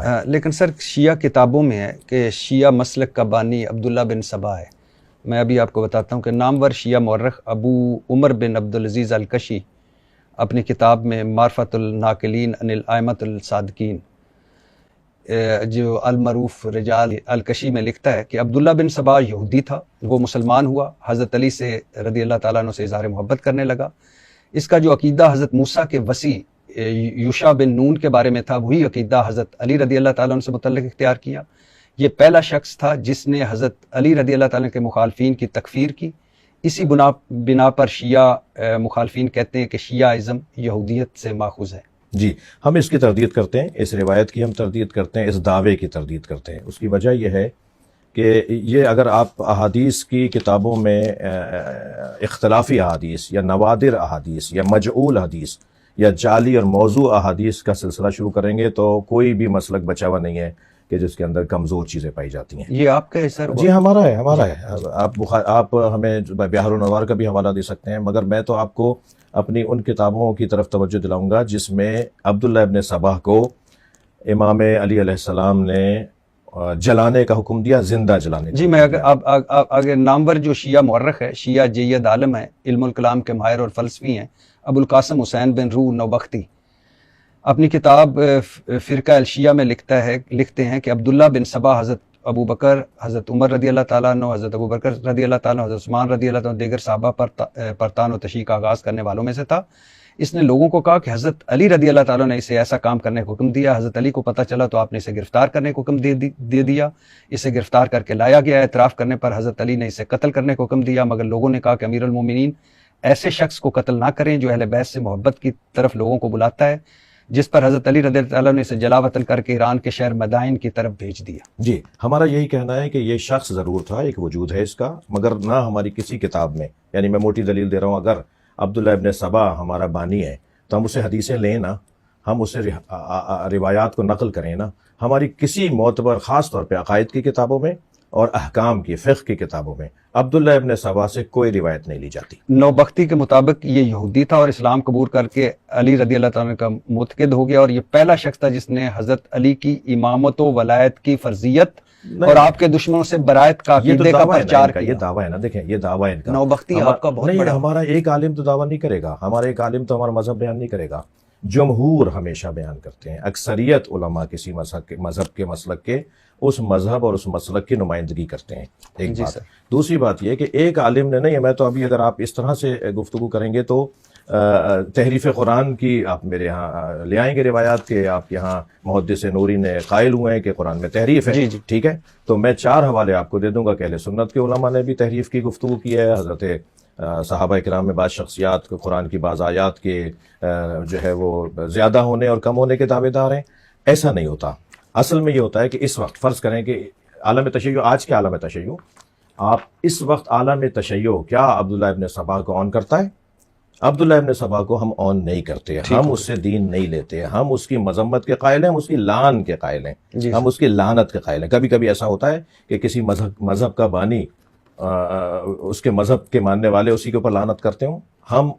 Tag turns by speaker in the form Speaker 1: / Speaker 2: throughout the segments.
Speaker 1: ہے۔
Speaker 2: لیکن سر شیعہ کتابوں میں ہے کہ شیعہ مسلک کا بانی عبداللہ بن سبا ہے۔ میں ابھی آپ کو بتاتا ہوں کہ نامور شیعہ مورخ ابو عمر بن عبدالعزیز الکشی اپنی کتاب میں معرفت الناقلین عن الائمۃ الصادقین جو المعروف رجال الکشی میں لکھتا ہے کہ عبداللہ بن سبا یہودی تھا، وہ مسلمان ہوا، حضرت علی سے رضی اللہ تعالیٰ عنہ سے اظہار محبت کرنے لگا۔ اس کا جو عقیدہ حضرت موسیٰ کے وصی یوشع بن نون کے بارے میں تھا، وہی عقیدہ حضرت علی رضی اللہ تعالیٰ عنہ سے متعلق اختیار کیا۔ یہ پہلا شخص تھا جس نے حضرت علی رضی اللہ تعالیٰ کے مخالفین کی تکفیر کی۔ اسی بنا پر شیعہ مخالفین کہتے ہیں کہ شیعہ ازم یہودیت سے ماخوذ ہے۔
Speaker 1: جی، ہم اس کی تردید کرتے ہیں، اس روایت کی ہم تردید کرتے ہیں، اس دعوے کی تردید کرتے ہیں۔ اس کی وجہ یہ ہے کہ یہ اگر آپ احادیث کی کتابوں میں اختلافی احادیث یا نوادر احادیث یا مجعول حدیث یا جعلی اور موضوع احادیث کا سلسلہ شروع کریں گے تو کوئی بھی مسلک بچا ہوا نہیں ہے کہ جس کے اندر کمزور چیزیں پائی جاتی ہیں۔
Speaker 2: یہ آپ کا ہے سر؟
Speaker 1: جی ہمارا ہے۔ آپ ہمیں بحر الانوار کا بھی حوالہ دے سکتے ہیں، مگر میں تو آپ کو اپنی ان کتابوں کی طرف توجہ دلاؤں گا جس میں عبداللہ ابن سبا کو امام علی علیہ السلام نے جلانے کا حکم دیا، زندہ جلانے کا۔
Speaker 2: جی میں اگر نامور جو شیعہ مورخ ہے، شیعہ جید عالم ہے، علم الکلام کے ماہر اور فلسفی ہیں، ابو القاسم حسین بن روح نوبختی اپنی کتاب فرقہ الشیعہ میں لکھتے ہیں کہ عبداللہ بن سبا حضرت ابو بکر، حضرت عمر رضی اللہ تعالیٰ عنہ، حضرت ابو بکر رضی اللہ تعالیٰ عنہ، حضرت عثمان رضی اللہ تعالیٰ عنہ، دیگر صحابہ پر تان و تشیع کا آغاز کرنے والوں میں سے تھا۔ اس نے لوگوں کو کہا کہ حضرت علی رضی اللہ تعالیٰ نے اسے ایسا کام کرنے کا حکم دیا۔ حضرت علی کو پتہ چلا تو آپ نے اسے گرفتار کرنے کا حکم دے دیا۔ اسے گرفتار کر کے لایا گیا۔ اعتراف کرنے پر حضرت علی نے اسے قتل کرنے کا حکم دیا، مگر لوگوں نے کہا کہ امیر المومنین ایسے شخص کو قتل نہ کریں جو اہل بیت سے محبت کی طرف لوگوں کو بلاتا ہے، جس پر حضرت علی رضی اللہ تعالیٰ نے اسے جلا وطن کر کے ایران کے شہر مدائن کی طرف بھیج دیا۔
Speaker 1: جی ہمارا یہی کہنا ہے کہ یہ شخص ضرور تھا، ایک وجود ہے اس کا، مگر نہ ہماری کسی کتاب میں، یعنی میں موٹی دلیل دے رہا ہوں، اگر عبداللہ ابن سبا ہمارا بانی ہے تو ہم اسے حدیثیں لیں نا، ہم اسے روایات کو نقل کریں نا، ہماری کسی معتبر خاص طور پہ عقائد کی کتابوں میں اور احکام کی فقہ کی کتابوں میں عبداللہ ابن سبا سے کوئی روایت نہیں لی جاتی۔
Speaker 2: نوبختی کے مطابق یہ یہودی تھا اور اسلام قبول کر کے علی رضی اللہ تعالیٰ کا معتقد ہو گیا، اور یہ پہلا شخص تھا جس نے حضرت علی کی امامت و ولایت کی فرضیت اور آپ کے دشمنوں سے برائت کا عقیدے کا پرچار کیا۔
Speaker 1: یہ دعویٰ ہے نا، دیکھیں یہ دعویٰ ہے ان کا۔
Speaker 2: نوبختی آپ کا بہت بڑا۔
Speaker 1: ہمارا ایک عالم تو دعویٰ نہیں کرے گا، ہمارا ایک عالم تو ہمارا مذہب بیان نہیں کرے گا، جمہور ہمیشہ بیان کرتے ہیں، اکثریت علماء کسی مذہب کے مسلک کے اس مذہب اور اس مسلک کی نمائندگی کرتے ہیں، ایک بات۔ دوسری بات یہ کہ ایک عالم نے نہیں، میں تو ابھی اگر آپ اس طرح سے گفتگو کریں گے تو تحریف قرآن کی آپ میرے یہاں لے آئیں گے روایات کے، آپ یہاں محدث نوری نے قائل ہوئے ہیں کہ قرآن میں تحریف ہے، ٹھیک ہے، تو میں 4 حوالے آپ کو دے دوں گا کہ اہل سنت کے علماء نے بھی تحریف کی گفتگو کی ہے، حضرت صحابہ کرام میں بعض شخصیات کو قرآن کی بعض آیات کے جو ہے وہ زیادہ ہونے اور کم ہونے کے دعوے دار ہیں۔ ایسا نہیں ہوتا، اصل میں یہ ہوتا ہے کہ اس وقت فرض کریں کہ عالم تشیع، آج کے عالم تشیع، آپ اس وقت عالم تشیع کیا عبداللہ ابن سبا کو آن کرتا ہے؟ عبداللہ ابن سبا کو ہم آن نہیں کرتے، ہم اس سے دین نہیں لیتے، ہم اس کی مذمت کے قائل ہیں، ہم اس کی لعن کے قائل ہیں، ہم اس کی لعنت کے قائل ہیں۔ کبھی کبھی ایسا ہوتا ہے کہ کسی مذہب کا بانی، اس کے مذہب کے ماننے والے اسی کے اوپر لعنت کرتے ہوں، ہم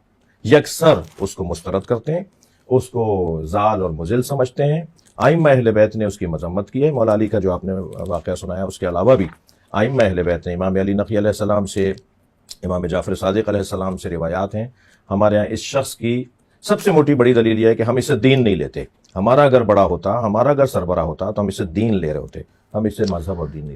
Speaker 1: یکسر اس کو مسترد کرتے ہیں، اس کو ضال اور مضل سمجھتے ہیں۔ ائمہ اہل بیت نے اس کی مذمت کی ہے، مولا علی کا جو آپ نے واقعہ سنایا، اس کے علاوہ بھی ائمہ اہل بیت نے، امام علی نقی علیہ السلام سے، امام جعفر صادق علیہ السلام سے روایات ہیں۔ ہمارے ہاں اس شخص کی سب سے موٹی بڑی دلیل یہ ہے کہ ہم اس سے دین نہیں لیتے، ہمارا اگر بڑا ہوتا، ہمارا اگر سربراہ ہوتا تو ہم اس سے دین لے رہے ہوتے، ہم اس سے مذہب اور دین نہیں